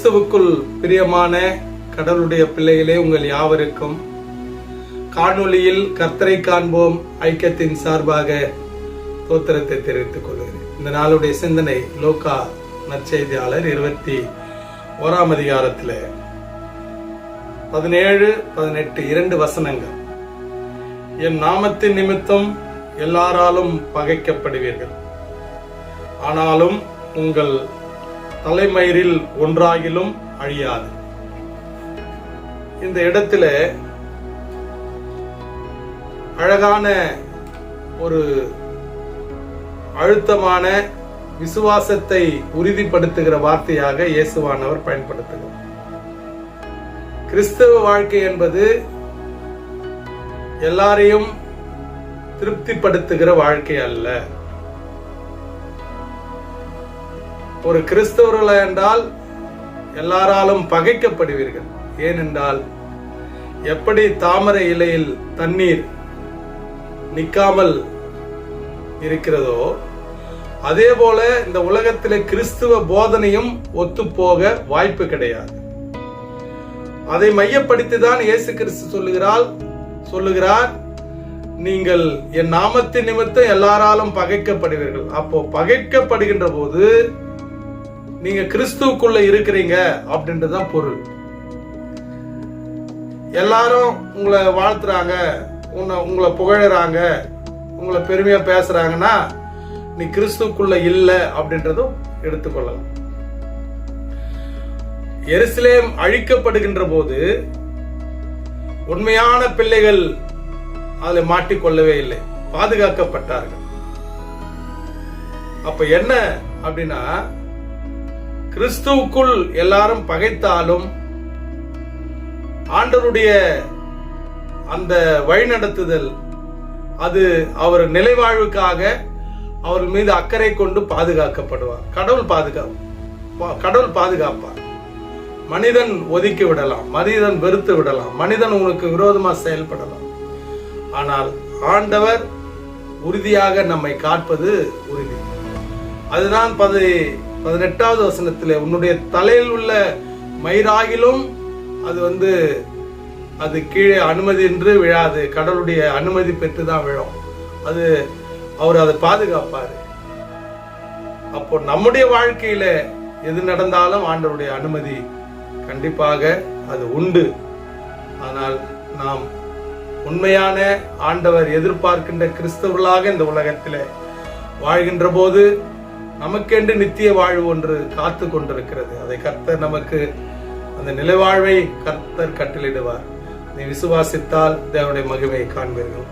கிறிஸ்துவுக்குள் பிரியமான கடவுளுடைய பிள்ளைகளே, உங்கள் யாவருக்கும் காணொளியில் கர்த்தரை காண்போம் ஐக்கியத்தின் சார்பாக தோத்திரத்தை தெரிவித்துக் கொள்கிறேன். இந்த நாளுடைய சிந்தனை லூக்கா நற்செய்தியாளர் 21ஆம் அதிகாரத்தில் 17-18 2 வசனங்கள். என் நாமத்தின் நிமித்தம் எல்லாராலும் பகைக்கப்படுவீர்கள், ஆனாலும் உங்கள் தலைமயிரில் ஒன்றாகிலும் அழியாது. இந்த இடத்துல அழகான ஒரு அழுத்தமான விசுவாசத்தை உறுதிப்படுத்துகிற வார்த்தையாக இயேசுவானவர் பயன்படுத்துகிறார். கிறிஸ்தவ வாழ்க்கை என்பது எல்லாரையும் திருப்திப்படுத்துகிற வாழ்க்கை அல்ல. ஒரு கிறிஸ்தவர்கள் என்றால் எல்லாராலும் பகைக்கப்படுவீர்கள். ஏனென்றால் எப்படி தாமரை இலையில் தண்ணீர் நிற்காமல் இருக்கிறதோ அதே போல இந்த உலகத்திலே கிறிஸ்துவ போதனையும் ஒத்துப்போக வாய்ப்பு கிடையாது. அதை மையப்படுத்தி தான் இயேசு கிறிஸ்து சொல்லுகிறார், நீங்கள் என் நாமத்தின் நிமித்தம் எல்லாராலும் பகைக்கப்படுவீர்கள். அப்போ பகைக்கப்படுகின்ற போது நீங்க கிறிஸ்துவுக்குள்ள இருக்கிறீங்க அப்படின்றதுதான் பொருள். எல்லாரும் உங்களை வாழ்த்துறாங்க, உங்களை புகழறாங்க, உங்களை பெருமையா பேசுறாங்கன்னா நீ கிறிஸ்துவுக்குள்ள இல்ல அப்படின்றதும் எடுத்துக்கொள்ளலாம். எருசலேம் அழிக்கப்படுகின்ற போது உண்மையான பிள்ளைகள் அதில் மாட்டிக்கொள்ளவே இல்லை, பாதுகாக்கப்பட்டார்கள். அப்ப என்ன அப்படின்னா, கிறிஸ்துவுக்குள் எல்லாரும் பகைத்தாலும் ஆண்டவருடைய அந்த வழிநடத்துதல் அது அவர் நிலைவாழ்வுக்காக அவர் மீது அக்கறை கொண்டு பாதுகாக்கப்படுவார். கடவுள் பாதுகாப்பார். மனிதன் ஒதுக்கி விடலாம், மனிதன் வெறுத்து விடலாம், மனிதன் உனக்கு விரோதமா செயல்படலாம். ஆனால் ஆண்டவர் உறுதியாக நம்மை காப்பது உறுதி. அதுதான் 18வது வசனத்திலே, உன்னுடைய தலையில் உள்ள மயிராகிலும் அது கீழே அனுமதியின்றி விழாது, கடவுளுடைய அனுமதி பெற்றுதான் விழும். அவர் அதை பாதுகாப்பாரு. அப்போ நம்முடைய வாழ்க்கையில எது நடந்தாலும் ஆண்டவருடைய அனுமதி கண்டிப்பாக அது உண்டு. ஆனால் நாம் உண்மையான ஆண்டவர் எதிர்பார்க்கின்ற கிறிஸ்தவர்களாக இந்த உலகத்திலே வாழ்கின்ற போது நமக்கென்று நித்திய வாழ்வு ஒன்று காத்து கொண்டிருக்கிறது. அதை கர்த்தர் நமக்கு அந்த நிலைவாழ்வை கர்த்தர் கட்டளிடுவார். நீ விசுவாசித்தால் தேவனுடைய மகிமையை காண்பீர்கள்.